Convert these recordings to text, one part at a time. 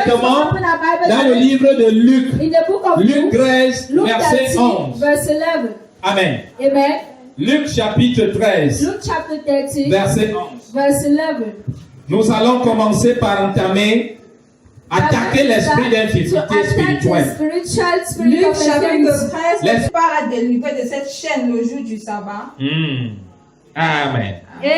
directement dans le livre de Luc. Luc 13, verset 11. Amen. Amen. Luc chapitre 13, Luke chapter 13, verset 11. verse 11. Nous allons commencer par entamer, attaquer l'esprit d'infirmité spirituelle. Luc chapitre 13, laisse pas à délivrer de cette chaîne le jour du sabbat. Amen. Amen. Il y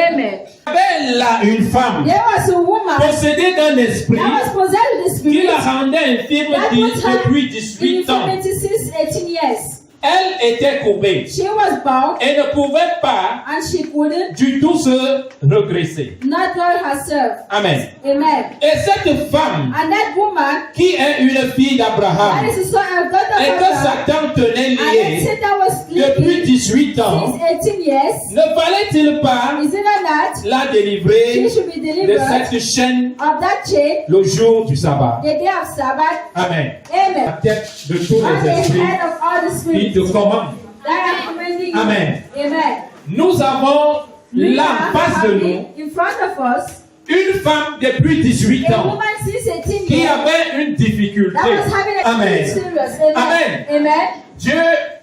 avait là une femme There was a woman possédée d'un esprit that was possessed with the qui spirit la rendait infirme that put her depuis in 18 ans. infirmity since 18 years. Elle était courbée She was bound et ne pouvait pas and she couldn't du tout se redresser. not know herself. Amen. Amen. Et cette femme And that woman, qui est une fille that d'Abraham is the son of God et of que Abraham, Satan tenait and then liée Satan was depuis sleeping 18 ans, since 18 years, ne fallait-il pas is it not that la she délivrer should be de delivered cette chaîne of that chain le jour du sabbat? the day of Sabbath? Amen. La Amen. tête de tous On les the esprits head of all the qui spirits te commandent. that are commanding you. Amen. Amen. Nous avons We là en are face de nous having in front of us une femme depuis 18 a ans woman since 18 qui years avait une difficulté. that was having a Amen. serious. Amen. Amen. Amen. Dieu,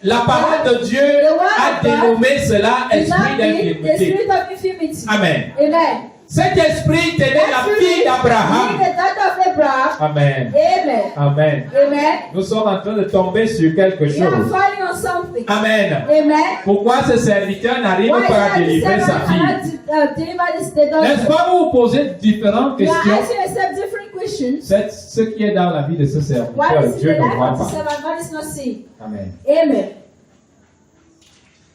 la parole de Dieu The word a of God dénommé cela is esprit not the d'infirmité. spirit of infirmity. Amen. Amen. Cet esprit était That la spirit fille being d'Abraham. the daughter of Abraham. Amen. Amen. Amen. Amen. Nous sommes en train de tomber sur quelque You are chose. falling on something. Amen. Amen. Pourquoi ce serviteur n'arrive Why pas à is that the délivrer sa servant fille? cannot deliver this the N'est-ce daughter? pas, vous vous posez différentes You are questions. asking yourself different questions. Ce qui est dans la vie de ce Why serviteur, is it Dieu the ne life voit of the pas. servant God is not seeing? Amen. Amen.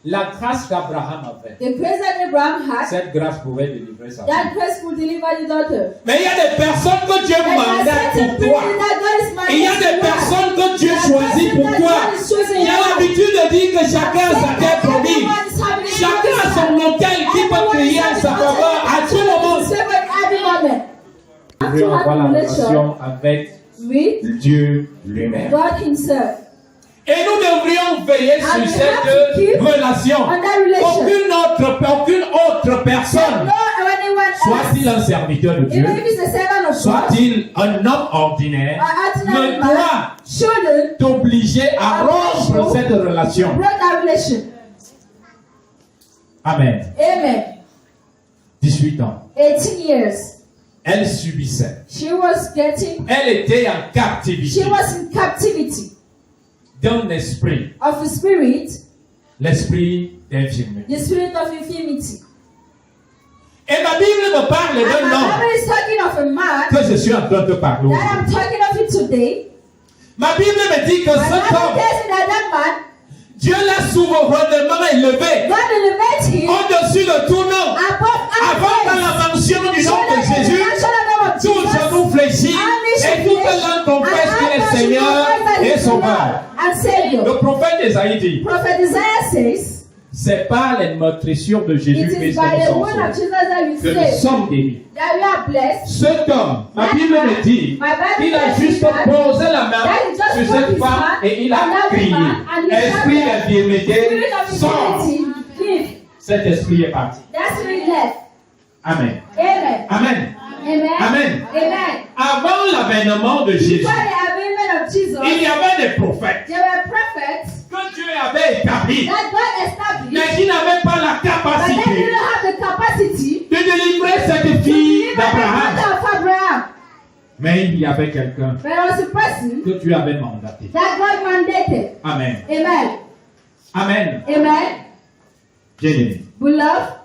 La grâce qu'Abraham avait, The grace that Abraham had, cette grâce pouvait délivrer sa fille. that grace will deliver the daughter. Mais il y a des personnes que Dieu There are mandate certain pour toi. people that God is Et il y a des mandating personnes one. que Dieu choisit pour toi. Il y a l'habitude de dire que chacun a sa terre promise. Chacun a son hôtel qui peut crier en sa faveur à tout moment. Nous devons avoir la relation avec with Dieu lui-même. God Himself. Et nous devrions veiller sur cette relation. Aucune autre personne, soit-il un serviteur de Dieu, soit-il un homme ordinaire, ne doit t'obliger à rompre cette relation. Amen. Amen. 18 ans. 18 years. Elle subissait. Elle était en captivité She was in captivity d'un esprit, of a spirit, l'esprit d'infirmité. the spirit of infirmity. Et ma Bible me parle And d'un my homme Bible is talking of a man que je suis en train de parler. that I'm talking of it today. Ma Bible me dit que My cet Bible homme, tells me that that man, Dieu l'a souverainement élevé God elevated him au-dessus de tout nom. Avant dans la mention du nom de Jésus, tout genou fléchit et toute langue confesse qu'il est Seigneur et Sauveur. Le prophète Isaïe dit, Prophet Isaiah says, c'est par les meurtrissures de it Jésus is Christ by que the nous word sommes of sauvés, Jesus that we que nous say sommes guéris. that we are blessed. Cet homme, ma Bible me dit qu'il a juste posé la main sur cette femme et il a crié. Esprit d'infirmité, Spirit of sort. infirmity, leave. Cet esprit est parti. That spirit left. Amen. Amen. Amen. Amen. Amen. Amen. Avant l'avènement de Jésus, Before the avènement of Jesus, il y avait des prophètes there were prophets que Dieu avait établis, that God established, mais qui n'avaient pas la but they capacité didn't have the capacity de délivrer cette to fille deliver the d'Abraham. daughter of Abraham. Mais il y avait quelqu'un There was a person que Dieu avait mandaté. that God mandated. Amen. Amen. Amen. Amen. Bien-aimé. Beloved,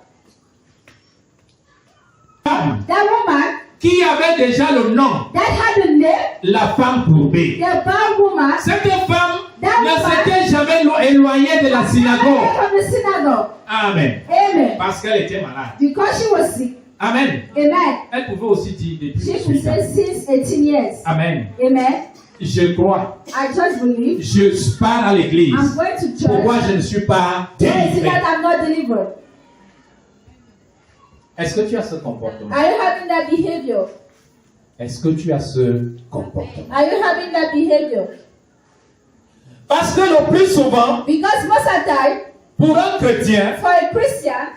Femme that woman qui avait déjà le nom, that had the name, la femme courbée. the bound woman, Cette femme that ne woman s'était jamais éloignée de la synagogue. from the synagogue. Amen. Amen. Parce qu'elle était malade. Because she was sick. Amen. Amen. Elle pouvait aussi dire depuis She 18 ans. possessed since 18 years. Amen. Amen. Je crois. I just believe. Je pars à l'église. I'm going to church. Pourquoi je ne suis pas Why is it délivré? that I'm not delivered? Est-ce que tu as ce comportement? Are you having that behavior? Est-ce que tu as ce comportement? Are you having that behavior? Parce que le plus souvent, Because most of the time, pour un chrétien, for a Christian,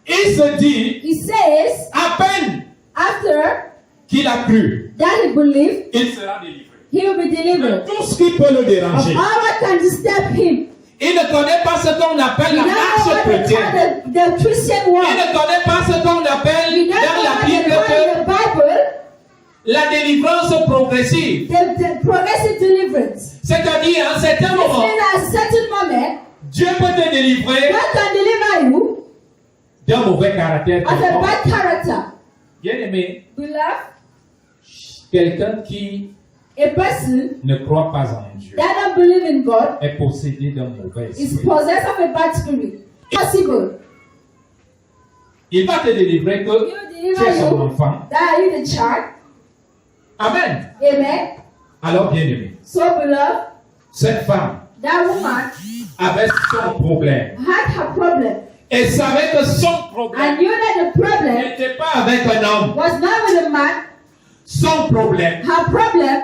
il se dit, he says, à peine after qu'il a cru, that he believed, il sera délivré. he will be De delivered. tout ce qui peut le Of déranger. all that can disturb him. Il ne connaît pas ce qu'on appelle He la doesn't know marche what they chrétienne. call the Christian Il world. ne connaît pas ce qu'on He appelle doesn't dans know la what they Bible call in the Bible la délivrance progressive. the progressive deliverance. C'est-à-dire, à un certain This moment, means at a certain moment, Dieu peut te délivrer God can deliver you d'un mauvais caractère. of a quelconque. bad character. Bien aimé, Beloved, quelqu'un qui a person ne croit pas en Dieu that don't believe in God est possédé d'un mauvais is esprit. possessed of a bad spirit. Possible. Il va te délivrer He que will tu es son deliver you enfant. that you the child. Amen. Amen. Alors, bien aimé, So beloved, cette femme that woman avait son problème. had her problem. Elle savait que son problème And knew that the problem n'était pas avec un homme. was not with a man. Son problème Her problem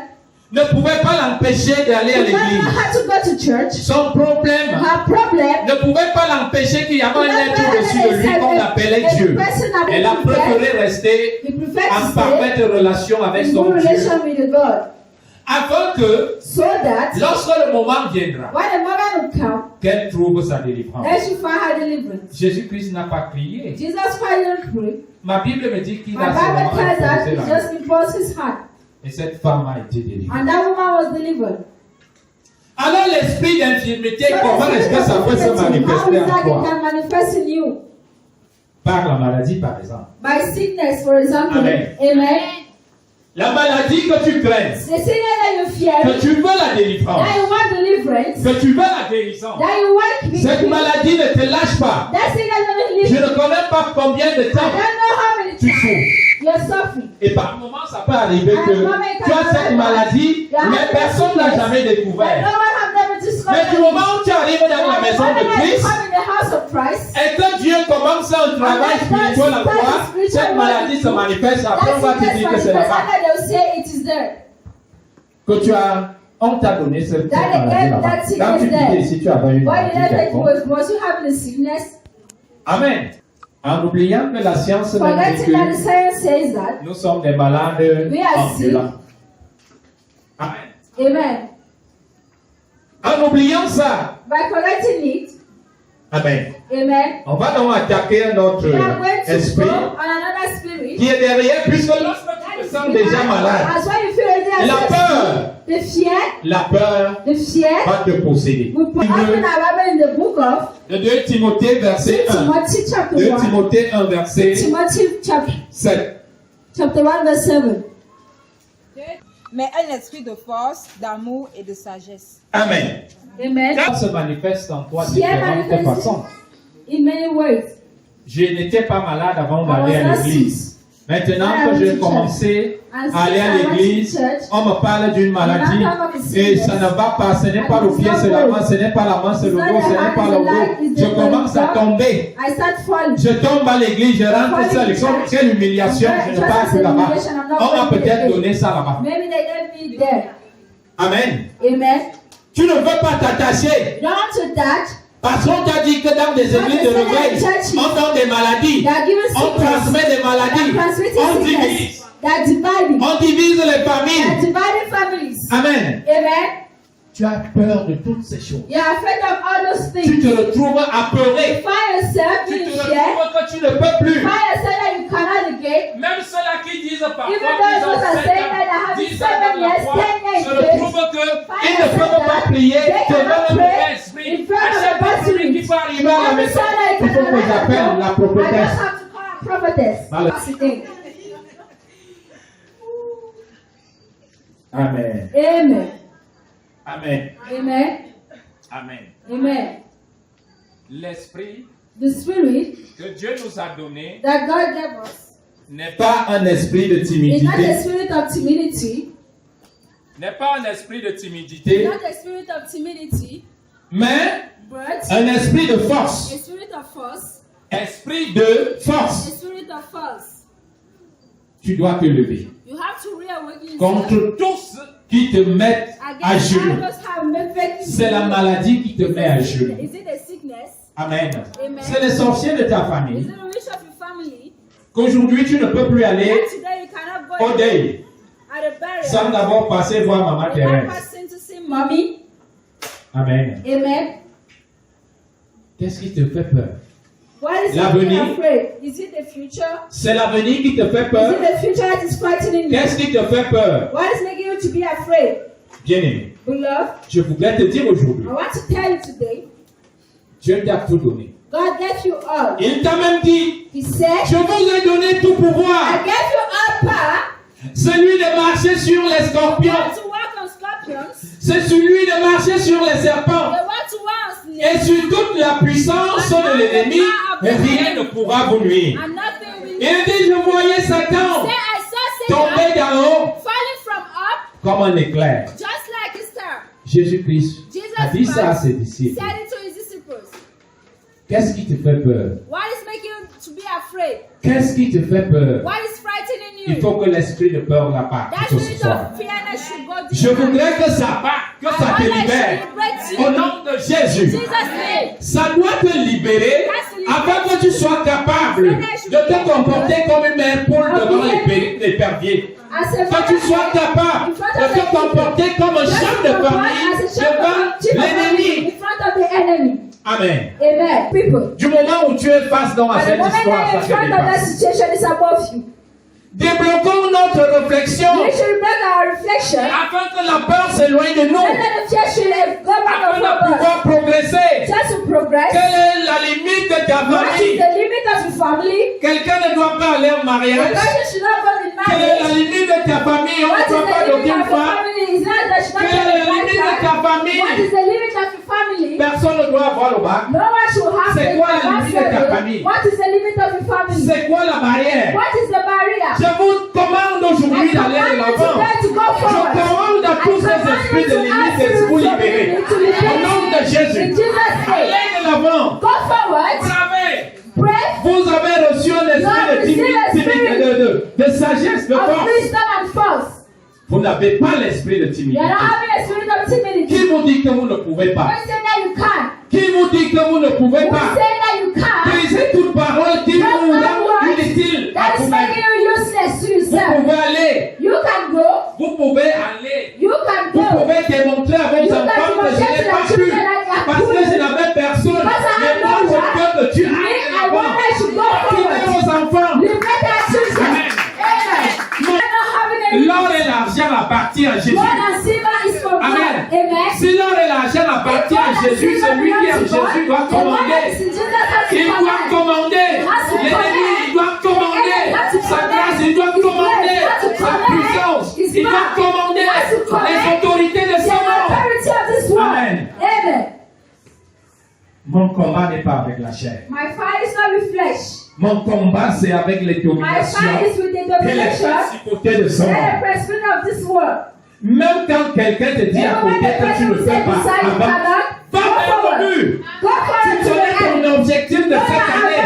ne pouvait pas l'empêcher d'aller à was not l'église. her to go to church. Son problème Her problem ne pouvait pas l'empêcher qu'il y avait un être au-dessus de lui qu'on appelait Dieu. Elle a préféré rester he preferred en to stay parfaite relation avec in son good Dieu. relation with the God. Afin que, So that lorsque le moment viendra, when the moment will come, qu'elle trouve sa délivrance. then she find her deliverance. Jésus-Christ n'a pas crié. Jesus Christ didn't pray. Ma Bible me dit qu'il My a Bible seulement tells that imposé he la main. just imposed his heart. Et cette femme a été délivrée. And that woman was delivered. Alors l'esprit d'infirmité, So comment the est-ce que ça peut se spirit of infirmity, how manifester is en that it toi? can manifest in you? Par la maladie, par exemple. By sickness, for example. Amen. Amen. La maladie que tu crains, The sickness that you fear, que tu veux la délivrance, that you want deliverance, que tu veux la guérison, that you want cette healing, maladie ne te lâche pas. that sickness that you Je live. ne connais pas combien de I temps don't know how many tu times souffres. you're suffering. Et par moments, ça peut arriver que tu as cette maladie, mais personne n'a jamais But découvert. no one have never discovered Mais du it. moment où tu arrives dans la maison de Whenever you Christ, come in the house of Christ, et que Dieu commence un travail spirituel en toi, cette maladie se manifeste. Après, on va te dire que c'est là-bas. they'll say it is there. Que tu as, on t'a donné cette That maladie again, là-bas. that Quand sickness tu there. disais si tu avais une Why maladie did I take you quelconque. was you having a sickness? Amen. En oubliant que la science nous dit Forgetting that the que science says that. nous sommes des malades We are ambulants. Amen. Amen. En oubliant ça, By correcting it, amen. amen. On va donc attaquer un autre We are going to esprit go on another spirit. qui est derrière, puisque lorsque tu te sens déjà malade, As when you feel already la sick, peur, the fear, la peur the fear. va te posséder. We put open our Bible in the book of De 2 Timothée, verset 1. Timothy chapter 2 1. Timothée 1, verset Timothy chapter 7. 1 verse 7. Mais un esprit de force, d'amour et de sagesse. Amen. Amen. Ça se manifeste en toi de Fear différentes manifests façons. in many ways. Je n'étais pas malade avant I d'aller was à not l'église. Maintenant I que went j'ai to commencé And à aller à since I went to l'église, church, on me parle d'une maladie et ça ne va pas, ce n'est pas le pied, c'est la main, ce n'est pas la main, c'est le dos, ce n'est pas le dos. Je commence à tomber. I start falling. Je tombe à l'église, je rentre seul. Quelle humiliation, je ne pars plus là-bas. On m'a peut-être donné ça là-bas. Maybe they gave me there. Amen. Amen. Tu ne veux pas t'attacher. Don't to touch. Parce qu'on t'a dit que dans des églises de réveil, on donne des maladies, They are giving on sickness. transmet des maladies, They are transmitting on sickness. divise, They are dividing. on divise les They are familles. dividing families. Amen. Amen. Tu as peur de toutes ces choses. You are afraid of all those Tu things. te retrouves apeuré. Find yourself Tu in te fear. retrouves que tu ne peux plus. Find yourself that you cannot negate. Même ceux-là qui disent parfois Even qu'ils those ont who are 7 saying that they ans, have 10 ans 7 dans la years, foi, 10 years, se retrouvent qu'ils ne peuvent pas prier they devant cannot un pray mauvais esprit. in front À of a chaque bad problème qui spirit. peut arriver à la Every maison, Sunday I il faut que j'appelle la I just prophétesse. have to call a prophetess. Voilà. That's the thing. Amen. Amen. Amen. Amen. Amen. Amen. L'esprit The spirit que Dieu nous a donné that God gave us n'est pas un esprit de is not a timidité. spirit of timidity. N'est pas un esprit de It's timidité, not a spirit of timidity, mais but un esprit de force. a spirit of force. Esprit de A force. spirit of force. Tu dois te lever You have to reawaken yourself contre tous qui te mettent à against genoux. others have made C'est la maladie qui te met à genoux. Is it a sickness? Amen. Amen. C'est les sorciers de ta Is famille it a wish of your family? qu'aujourd'hui tu ne peux plus aller That today you cannot go au deuil, at a burial, sans d'abord passer voir Maman without Thérèse. passing to see mommy. Amen. Amen. Qu'est-ce qui te fait peur? What is L'avenir. making you afraid? Is it the future? C'est l'avenir qui te fait Is peur? it the future that is frightening you? Qu'est-ce qui te fait peur? What is making you to be afraid? Bien-aimé, Beloved, je voudrais te dire aujourd'hui, I want to tell you today, Dieu t'a tout donné. God gave you all. Il t'a même dit, He said, je vous ai donné tout I pouvoir. gave you all power. Celui de marcher sur les You scorpions. want to walk on scorpions. C'est celui de marcher sur les serpents. You want to walk on Et snakes. sur toute la puissance de l'ennemi, rien ne pourra vous nuire. And nothing will. Il dit, je voyais Satan Say, I saw tomber Satan d'en haut falling from up, comme un éclair. just like a star. Jésus-Christ a dit ça à ses He disciples. said it to his disciples. Qu'est-ce qui te fait peur? What is making you to be afraid? Qu'est-ce qui te fait peur? What is frightening Il you? faut que l'esprit de peur la parte That ce spirit soir. of fearness should go Je deep. voudrais que ça parte, que ça te libère. Au nom de Jésus. Jesus' name. Ça doit te libérer afin que tu sois capable de te comporter comme une mère poule devant les perviers. As a Que tu sois capable de te comporter comme un chef de famille devant l'ennemi. in front of the enemy. Amen. Amen. People. Du moment où tu es face dans At the cette moment histoire, that ça you're in te front of that dépasse. situation is above you. Débloquons notre réflexion We should make our reflection. afin que la peur s'éloigne de nous, And then the fear should go back afin de of us. pouvoir progresser. Just to progress. Quelle est la limite de ta What is famille? the limit of your family? Quelqu'un ne doit pas aller en A mariage. person should not go in Quelle est la marriage. limite de ta famille? On What ne is doit pas the limit adopter une of your femme. family? Is not that should not Quelle est la get a limite de wife. ta What famille? is the limit of your family? Personne ne doit avoir le bac. No one should have C'est a quoi la limite de ta ambassador. famille? What is the limit of your family? C'est quoi la barrière? What is the barrier? Je vous commande aujourd'hui d'aller de l'avant. Je commande à tous ces esprits de limite de vous libérer. Au nom de Jésus. Allez de l'avant. Go forward. Pray Vous avez reçu un esprit de sagesse, de of force. wisdom and force. Vous n'avez pas l'esprit de You timidité. are not having a spirit of timidity. Qui vous dit que vous ne pouvez pas? Don't say that you can't. Qui vous dit que vous ne pouvez Don't pas? say that you can't. Brisez toute parole qui vous rend inutile à That is vous-même. making you useless to Vous yourself. pouvez aller. You can go. Vous pouvez aller. You can Vous go. pouvez démontrer à vos enfants que je n'ai pas pu. Parce que je n'avais personne. Mais moi, je veux que tu ailles I avant. want us to go Activez forward. vos enfants. Liberate our children. Amen. Amen. You are not having a L'or et l'argent appartiennent à Jésus. Gold and silver is from God. Amen. Amen. Si l'or et l'argent appartiennent à Jésus, celui qui aime Jésus doit commander. Il doit commander. L'ennemi, il doit commander. Sa grâce, il doit commander. Sa puissance, il doit commander. Les autorités de ce monde. Amen. Amen. Mon combat n'est pas avec la chair. My fight is not with flesh. Mon combat, c'est avec les My dominations fight is with the et les domination principautés de ce and the monde. president of this world. Même quand quelqu'un te dit à Even when côté the que tu ne president fais pas, decides you avant, cannot, va go vers le forward. mur. Go forward Tu to the connais end. ton objectif de cette année.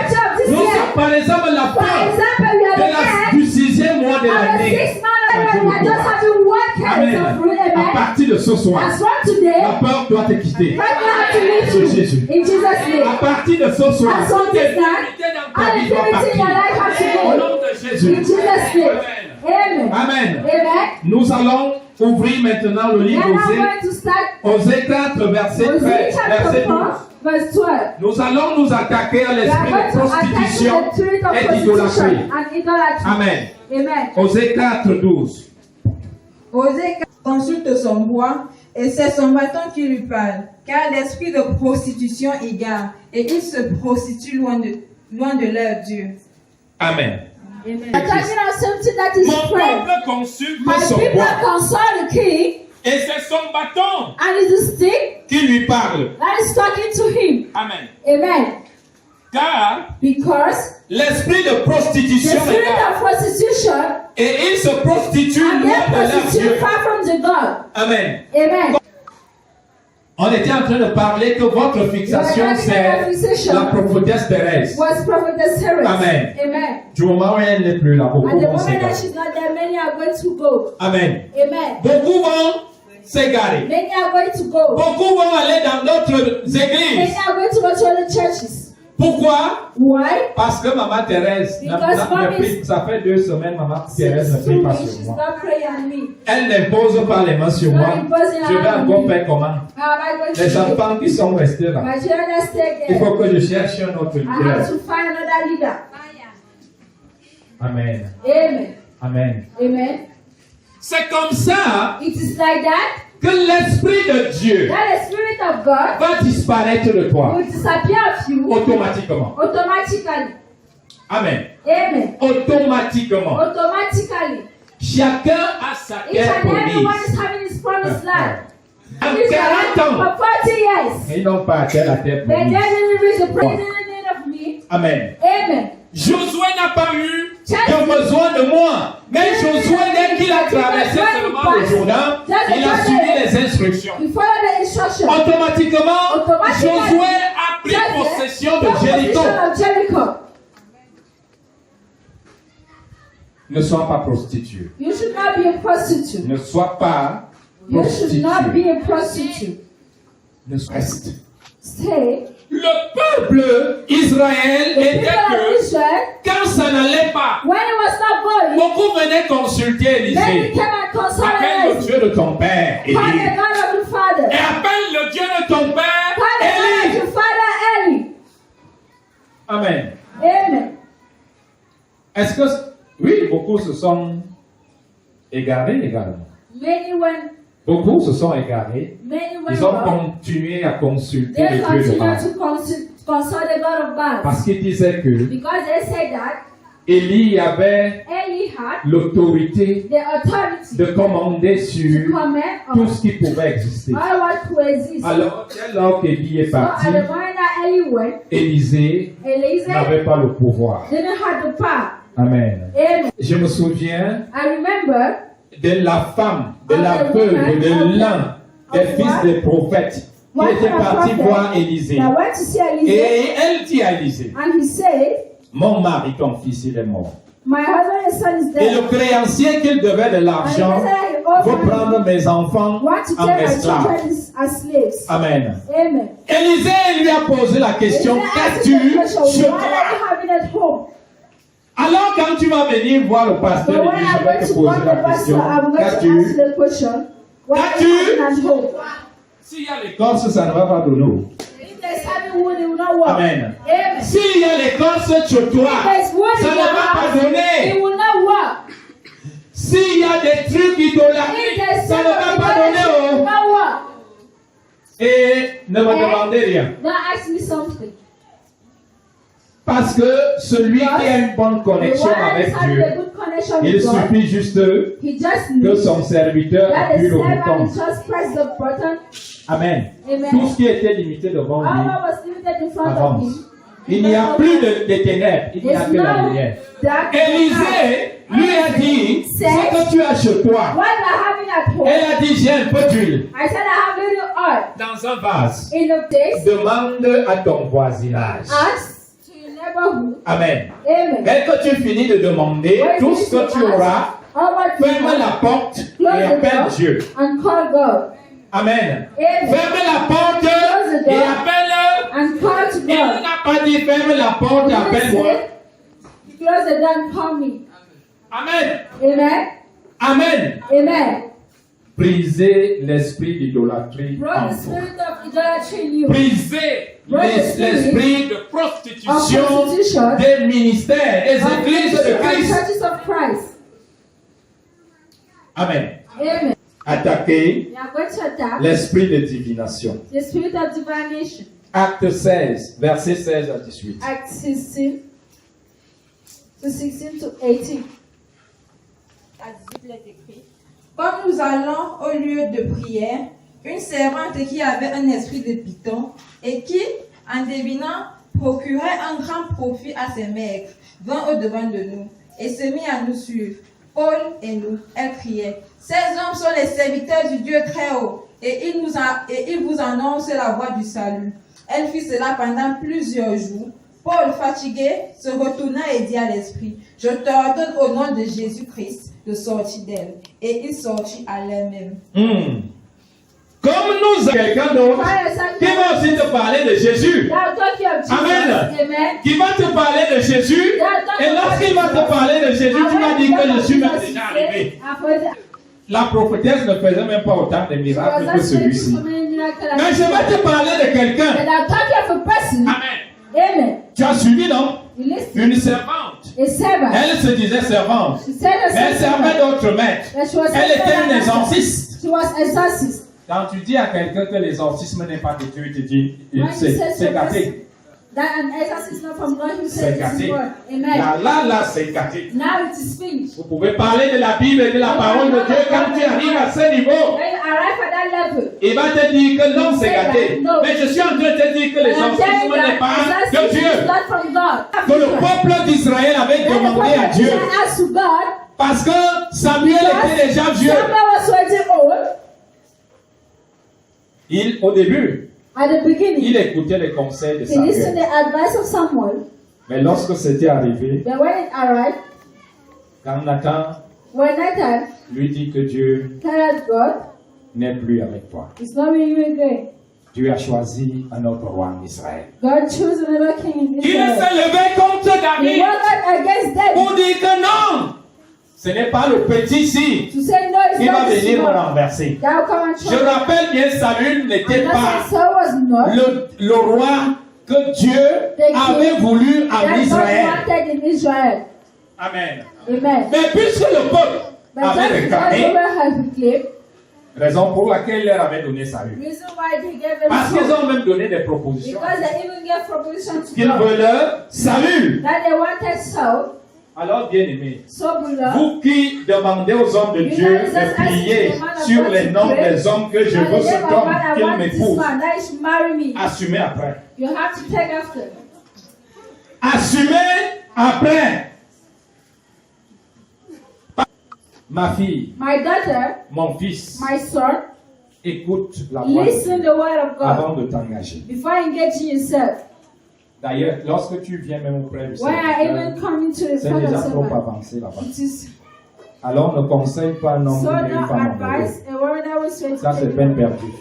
Nous sommes par exemple la For fin example, we are the end du 6e mois de of the l'année. 6th month of the year. We are just having one case Amen. of fruit. À Amen. partir de ce soir, As from today, la peur doit te quitter. right now to meet Sur you. Jésus. In Jesus' À name. partie de ce soir, As from toutes les this time, vérités dans ta all vie the doivent activity in your partir. life has to Au go. nom de In Jésus. Jesus' name. Amen. Amen. Amen. Nous allons ouvrir maintenant le We livre are now Osée, going to start Osée 4, verset Hosea 13, chapter verset 12. 4, verse 12. Nous allons nous attaquer à We are l'esprit going de to attack prostitution the spirit of et prostitution d'idolâtrie. and idolatry. Amen. Amen. Osée 4, 12. Osée consulte son bois, et c'est son bâton qui lui parle, car l'esprit de prostitution égare, et ils se prostituent loin de leur Dieu. Amen. Amen. We are talking about something that is Mon prayer. peuple consulte My son people bois consult the king, et c'est son bâton and it's the stick qui lui parle. that is talking to him. Amen. Amen. Car Because l'esprit de the prostitution est spirit là of prostitution et ils se prostituent and loin their de leur prostitute Dieu. far from the God. Amen. Amen. On était en train de parler que votre fixation c'est la prophétesse Thérèse. Was Prophetess Thérèse. Amen. Amen. Du moment où elle n'est plus là, beaucoup At the vont moment that s'égarer. she's not there, many are going to go. Amen. Amen. Beaucoup vont s'égarer. Many are going to go. Beaucoup vont aller dans d'autres Many églises. are going to go to other churches. Pourquoi? Why? Parce que Maman Thérèse, ça fait 2 semaines, Maman Thérèse ne prie pas sur moi. Elle ne pose pas les mains sur moi. Je vais encore faire comment? Les enfants qui sont restés là. Il faut que je cherche un autre leader. Amen. Amen. Amen. Amen. C'est comme ça It is like that. que l'Esprit de Dieu That the Spirit of God va disparaître de toi will disappear of you automatiquement. automatically. Amen. Amen. Automatiquement. Automatically. Chacun a sa Each terre and everyone promise. is having his promised land. En This 40 ans, for 40 years. ils n'ont pas atteint la terre They promise. didn't reach the present need of me. Amen. Amen. Josué n'a pas eu de besoin de moi. Mais Josué, dès qu'il a traversé seulement le Jourdain, il a suivi les instructions. You follow the instructions. Automatiquement, Josué a pris possession de Jéricho. Ne sois pas prostituée. You should not be a prostitute. Ne sois pas You should not prostituée. be a prostitute. Ne reste. Stay. Le peuple Israël The était people of que Israel, quand ça n'allait pas, when it was not going, beaucoup venaient consulter then he Élisée. came and consulted Appelle le us. Dieu de ton père, Call the Élie. God of your father. Et appelle le Dieu de ton père, Call the God of Élie. your father Eli. Amen. Amen. Est-ce que, oui, beaucoup se sont égarés également. Many went, Beaucoup se sont égarés. many went Ils ont wrong. continué à consulter They le Dieu de continued Baal. to consult the God of Baal. Parce qu'ils disaient que Because they said that Élie avait Eli had l'autorité the authority de commander to sur comment tout on ce qui pouvait exister. all what coexist. Alors qu'Élie est So parti, at the moment that Eli went, Élisée Eliezer n'avait pas le pouvoir. didn't have the power. Amen. Amen. Je me souviens I remember de la femme, de la veuve, de l'un des fils des prophètes qui était parti voir Élisée. that went to see Eliezer, Et elle dit à Élisée, and he said, mon mari, ton fils, il est mort. my husband and son is Et dead. le créancier qu'il devait de And l'argent he veut prendre mes enfants want to en take my esclaves. children as slaves. Amen. Amen. Élisée lui a posé la question, Eliezer asked qu'as-tu the question, chez what toi? are you having at home? Alors quand tu vas venir voir le pasteur, So il when dit, I'm je vais going te to poser want la the pastor, question, I'm going to ask qu'as-tu? the question, what are Qu'as-tu? you having at home? S'il y a l'écorce, ça ne va pas de l'eau. If there's having wood, it will not work. Amen. Amen. S'il y a l'écorce chez toi, If there's wood ça in ne your va pas house, it donner. will not work. S'il y a des trucs If idolâtriques, there's ça ne va pas it will donner. not work. Et ne me demandez rien. Now ask me something. Parce que celui qui a une bonne The connexion one avec is having Dieu, a good connection il with God. suffit juste He just que needs son serviteur that appuie the le servant bouton. just press the button. Amen. Amen. Tout ce qui était limité devant All lui that was limited in front of avance. him. Il n'y a plus de ténèbres, il n'y a There's que la no lumière. dark. Élisée lui a dit, ce que tu as chez toi. What am having at home? Elle a dit, j'ai un peu d'huile I said I have little oil dans un vase. in the place. Demande à ton voisinage. Ask to your neighborhood. Amen. Amen. Dès que tu finis de demander, tout ce que tu auras, All what you ferme have, la porte et close the appelle door Dieu. and call God. Amen. Amen. Ferme la porte et appelle. And call to Il God. n'a pas dit ferme la porte et appelle-moi. Close the door and call me. Amen. Amen. Amen. Amen. Brisez l'esprit d'idolâtrie Bro, en the vous. spirit of idolatry in you. Brisez l'esprit de Of prostitution prostitution. des ministères, des Of églises de of Christ. churches of Christ. Amen. Amen. Attaquez We are going to attack l'esprit de divination. the spirit of divination. Acte 16, versets 16 à 18. Acts 16 to 16 to 18. Comme nous allons au lieu de prière, une servante qui avait un esprit de python et qui, en devinant, procurait un grand profit à ses maîtres, vint au-devant de nous et se mit à nous suivre. Paul et nous, elle criait, « Ces hommes sont les serviteurs du Dieu très haut et ils vous annoncent la voie du salut. » Elle fit cela pendant plusieurs jours. Paul, fatigué, se retourna et dit à l'esprit, « Je t'ordonne au nom de Jésus-Christ de sortir d'elle. » Et il sortit à l'elle-même. Comme nous avons quelqu'un d'autre qui va aussi te parler de Jésus. Amen. Qui va te parler de Jésus. Et lorsqu'il va te parler de Jésus, tu vas dire que je suis même déjà arrivé. La prophétesse ne faisait même pas autant de miracles que celui-ci. Mais je vais te parler de quelqu'un. Amen. Tu as suivi, non? Une servante. Elle se disait servante. Mais elle servait d'autres maîtres. Elle était une exorciste. Quand tu dis à quelqu'un que l'exorcisme n'est pas de Dieu, il te dit c'est gâté. C'est gâté. Là, c'est gâté. Vous pouvez parler de la Bible et de la parole de Dieu. Quand tu arrives à ce niveau, il va te dire que non, c'est gâté. Mais je suis en train de te dire que l'exorcisme n'est pas de Dieu. Que le peuple d'Israël avait demandé à Dieu. Parce que Samuel était déjà vieux. Au début, il écoutait les conseils de Samuel. Mais lorsque c'était arrivé, quand Nathan lui dit que Dieu n'est plus avec toi, Dieu a choisi un autre roi en Israël. Il s'est levé contre David pour dire que non, ce n'est pas le petit-ci qui va venir me renverser. Je rappelle bien, Saül n'était pas le roi que Dieu avait voulu en Israël. Amen. Mais puisque le peuple avait réclamé, raison pour laquelle il leur avait donné Saül. Parce qu'ils ont même donné des propositions. Qu'ils veulent Saül. Alors, bien-aimés, vous qui demandez aux hommes de Dieu de prier sur les noms des hommes que je veux cet homme qu'il m'épouse, assumez après. Assumez après. Ma fille, mon fils, écoute la voix de Dieu avant de t'engager. D'ailleurs, lorsque tu viens même auprès du Seigneur, c'est déjà trop avancé là-bas. Alors ne conseille pas un homme ou une femme en héros. Ça, c'est peine perdue.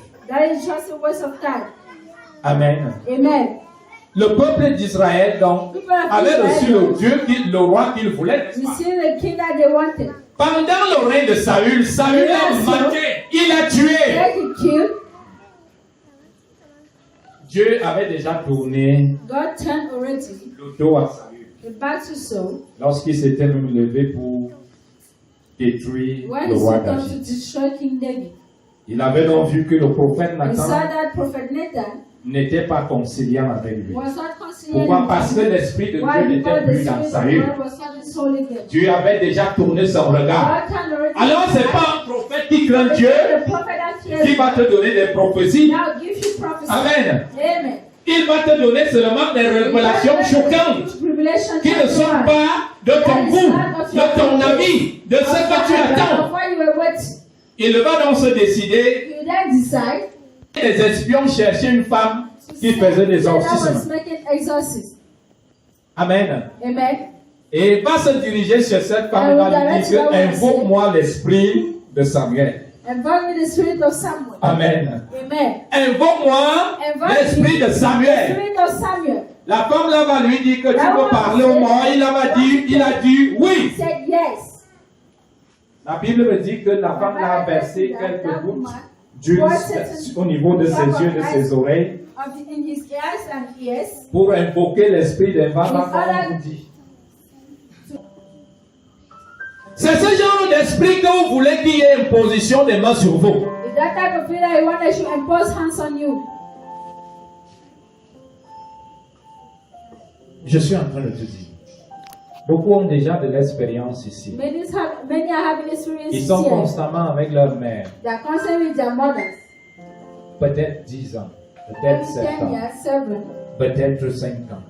Amen. Le peuple d'Israël donc avait reçu le roi qu'il voulait. Pendant le règne de Saül, Saül a maté, il a tué. Dieu avait déjà tourné le dos à Saül lorsqu'il s'était même levé pour détruire le roi David. Il avait donc vu que le prophète Nathan n'était pas conciliant avec lui. Pourquoi? Parce que l'esprit de Dieu n'était plus dans Saül. Dieu avait déjà tourné son regard. Alors c'est pas un prophète qui craint Dieu qui va te donner des prophéties. Amen. Il va te donner seulement des révélations choquantes qui ne sont pas de ton goût, de ton avis, de ce que tu attends. Il va donc se décider. Les espions cherchaient une femme qui faisait des exorcismes. Amen. Et il va se diriger sur cette femme et va lui dire que invoque-moi l'esprit de Samuel. Amen. Invoque-moi l'esprit de Samuel. La femme là va lui dire que tu peux parler au mort. Il a dit oui. La Bible me dit que la femme là a versé quelques gouttes d'huile au niveau de ses yeux et de ses oreilles pour invoquer l'esprit des femmes, comme vous dit. C'est ce genre d'esprit que vous voulez qu'il y ait imposition des mains sur vous. Je suis en train de te dire. Beaucoup ont déjà de l'expérience ici. Ils sont constamment avec leur mère. Peut-être 10 ans, peut-être 7 ans, peut-être 5 ans.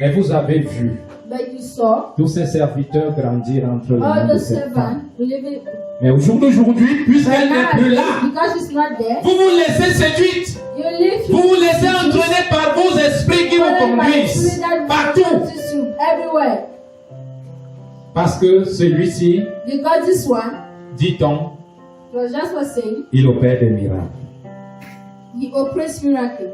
Mais vous avez vu tous ces serviteurs grandir entre les mains de cette femme. Mais au jour d'aujourd'hui, puisqu'elle n'est plus là, vous vous laissez séduite. Vous vous laissez entraîner par vos esprits qui vous conduisent partout. Parce que celui-ci, dit-on, il opère des miracles. oppress miracle.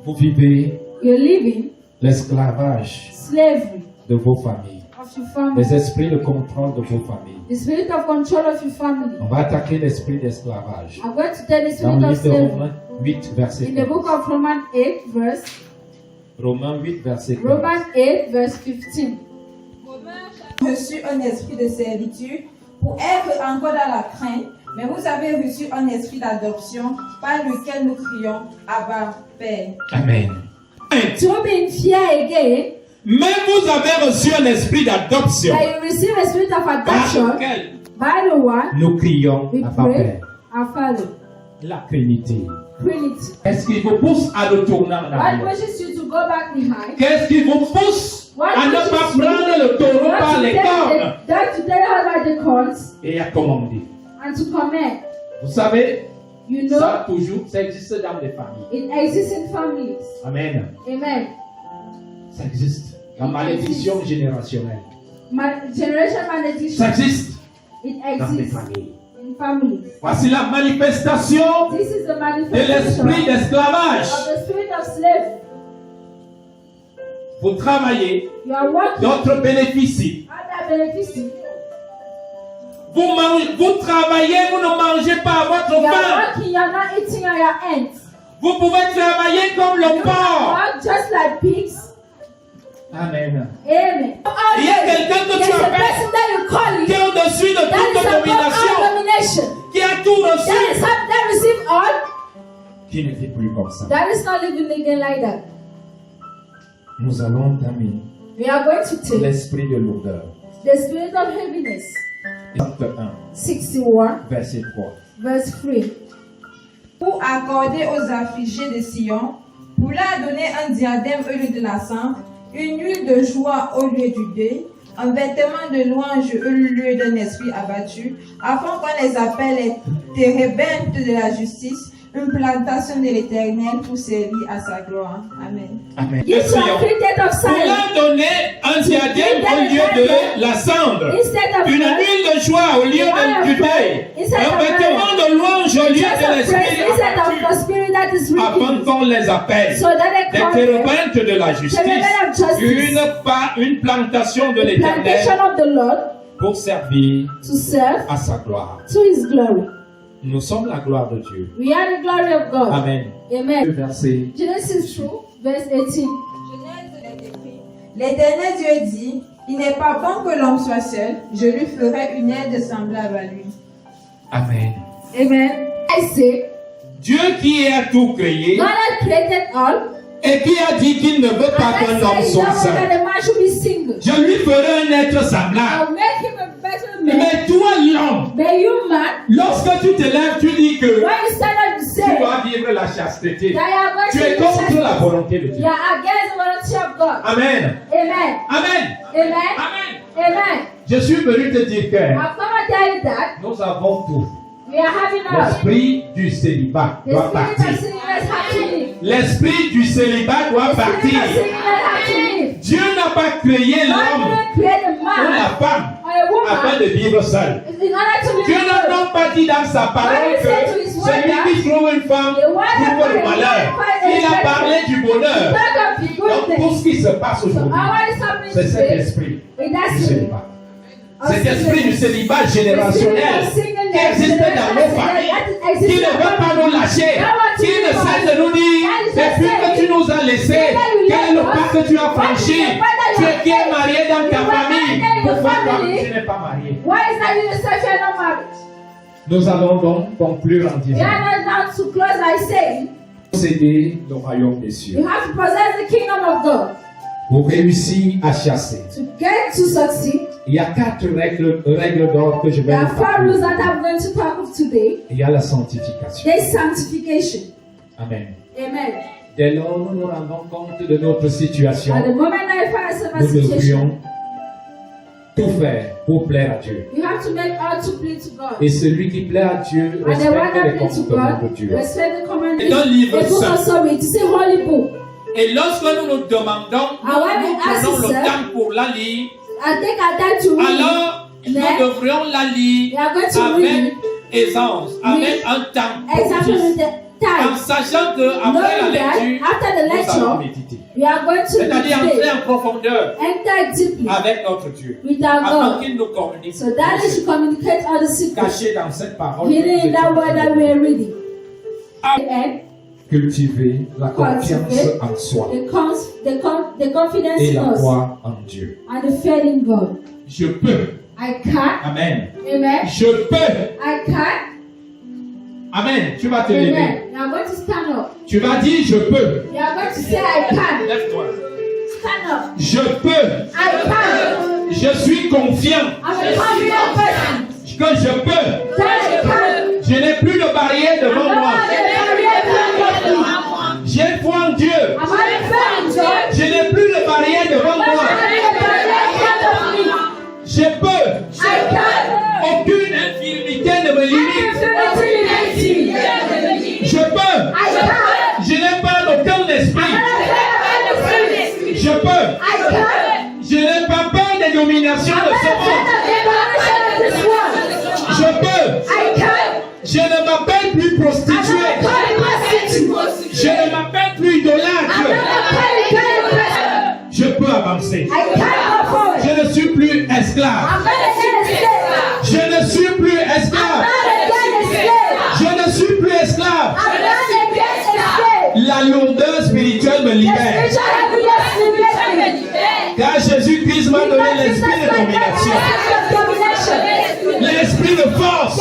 Vous vivez You're living l'esclavage slavery de vos familles. of your family. Les esprits de contrôle de vos familles. The spirit of control of your family. On va attaquer l'esprit d'esclavage. I'm going to tell the Dans le spirit of livre de slavery. Romains 8, verset In the book 15. of Romans 8, verse Romains 8, verset 15. Romans 8, verse 15. Reçu un esprit de servitude pour être encore dans la crainte, mais vous avez reçu un esprit d'adoption par lequel nous crions Abba, Père. Amen. To be in fear again, Mais vous avez reçu un esprit d'adoption that you receive a spirit of par adoption lequel by the one nous crions we à pray, Père. our Father. La Trinité. Trinity. Qu'est-ce qui vous pousse à retourner en What arrière? pushes you to go back behind? Qu'est-ce qui vous pousse à ne pas prendre le taureau par les cornes That to tell her by the corns et à commander? and to command. Vous savez, You know, ça toujours, ça existe dans les familles. it exists in families. Amen. Amen. Ça existe. La malédiction générationnelle. Generation Ça malediction. existe It dans les exists familles. in families. Voici la manifestation This is the de manifestation l'esprit d'esclavage. of the spirit of slavery. Vous travaillez, You are working d'autres bénéficient. under beneficing. Vous travaillez, vous ne mangez pas à votre You are faim. working, you are not eating on your ends. Vous pouvez travailler comme le You porc. are just like pigs. Amen. Amen. Il y a quelqu'un que tu There's a appelles person that you call qui it. est au-dessus de That is toute above domination, all domination. qui a tout That reçu, is that receive all. qui ne vit plus comme ça. That is not living again like that. Nous allons entamer We are going to take l'esprit de lourdeur. the spirit of heaviness. Acte 1, 61, verset 3. verse 3. Pour accorder aux affligés de Sion, pour leur donner un diadème au lieu de la cendre, une huile de joie au lieu du deuil, un vêtement de louange au lieu d'un esprit abattu, afin qu'on les appelle les térébintes de la justice, une plantation de l'Éternel pour servir à sa gloire. Amen. Amen. You Prions. shall create of Pour silence leur donner un diadème au lieu de la cendre, instead of une praise, huile de joie au lieu du deuil, un vêtement de louange au lieu just de of l'esprit praise instead of the abattu, spirit that is afin redeemed. qu'on les appelle So that they des call them térébintes de la justice, Térébintes of justice. une plantation de plantation l'Éternel of the Lord pour servir to serve à sa gloire. to his glory. Nous sommes la gloire de Dieu. We are the glory of God. Amen. Amen. Verset. Genesis 2, verse 18. L'Éternel Dieu dit, il n'est pas bon que l'homme soit seul, je lui ferai une aide semblable à lui. Amen. Amen. I say, Dieu qui a tout créé God has created all. et qui a dit qu'il ne veut pas And qu'un I homme say, soit that seul. the man should be single. Je lui ferai un être semblable. I'll make him a better man. Mais toi, l'homme, But you, man, lorsque tu te lèves, tu dis que when you stand up to tu say dois vivre la chasteté. that you are going Tu to es be contre la chaste, volonté de you Dieu. are against the volunty of God. Amen. Amen. Amen. Amen. Amen. Amen. Je suis venu te dire que I've come to tell you that nous avons tout. we are having all. L'esprit du célibat The doit spirit partir. of singleness has to leave. L'esprit du célibat doit The spirit partir. of singleness has to leave. Dieu n'a pas créé God l'homme didn't create a ou man la femme or a afin woman de vivre seul. in order to Dieu live n'a alone. donc pas dit dans sa parole que celui qui trouve une femme trouve le malheur. Il a parlé du bonheur. Talk of the Donc good tout things. ce qui se passe So aujourd'hui, our is happening c'est cet today. esprit It du has to be. célibat. Cet esprit du célibat générationnel qui existe dans nos familles, qui ne veut pas nous lâcher, qui ne cesse de nous dire, depuis que tu nous as laissés, quel est le pas que tu as franchi, tu es qui est marié dans ta famille, pourquoi toi tu n'es pas marié? Why is that you yourself you are not married? Nous allons donc conclure en We disant, are not now to close by saying posséder le royaume des cieux, you have to possess the kingdom of God. pour réussir à chasser. To get to succeed, Il y a 4 règles d'or que je vais there are vous 4 rules parler. that I'm going to talk of today. Il y a la sanctification. There's sanctification. Amen. Amen. Dès lors, nous nous rendons compte de notre situation. At the moment I find myself in a Nous situation, devrions tout faire pour plaire à Dieu. you have to make all to please to God. Et celui qui plaît à Dieu And the one respecte les that please to commandements de God, Dieu. respect the commandments. C'est un livre The book saint. of Psalms, it's a holy book. Et lorsque nous nous demandons, And when we nous ask prenons le ourselves, temps pour la lire, I take our time to read. alors nous Mais devrions la lire we are going to avec read aisance, avec un temps exactly propice. with the En sachant qu'après la lecture, nous allons méditer. we are going to C'est-à-dire entrer meditate, en profondeur enter deeply avec notre Dieu. with our Afin God, qu'il nous communique so that He should communicate all the secrets cachés dans cette parole. hidden in that word that we are reading. Ah. And Cultiver la confiance en soi the confidence et in la us foi en Dieu. and the faith in God. Je peux. I can. Amen. Amen. Je peux. I can. Amen. Tu vas te lever. Amen. You are going to stand up. Tu vas dire je peux. You are going to say I can. Lève-toi. Stand up. Je peux. I can. Je suis confiant I'm a confident person. que je peux. That I can. Je n'ai plus de barrière devant I'm moi. not a barrier. J'ai foi en Dieu. I'm not a friend, God. Je n'ai plus de barrière devant I'm not moi. a barrier. Je peux. I can. Aucune infirmité ne me I limite. can feel it. Je peux. I can. Je n'ai pas d'aucun esprit. Je peux. I can. Je n'ai pas peur des dominations de ce monde. Je peux. I can. Je ne m'appelle plus prostituée. Je ne m'appelle plus idolâtre. Je peux avancer. Je ne suis plus esclave. Je ne suis plus esclave. Je ne suis plus esclave. La lourdeur spirituelle me libère. Car Jésus-Christ m'a donné l'esprit de domination, l'esprit de force,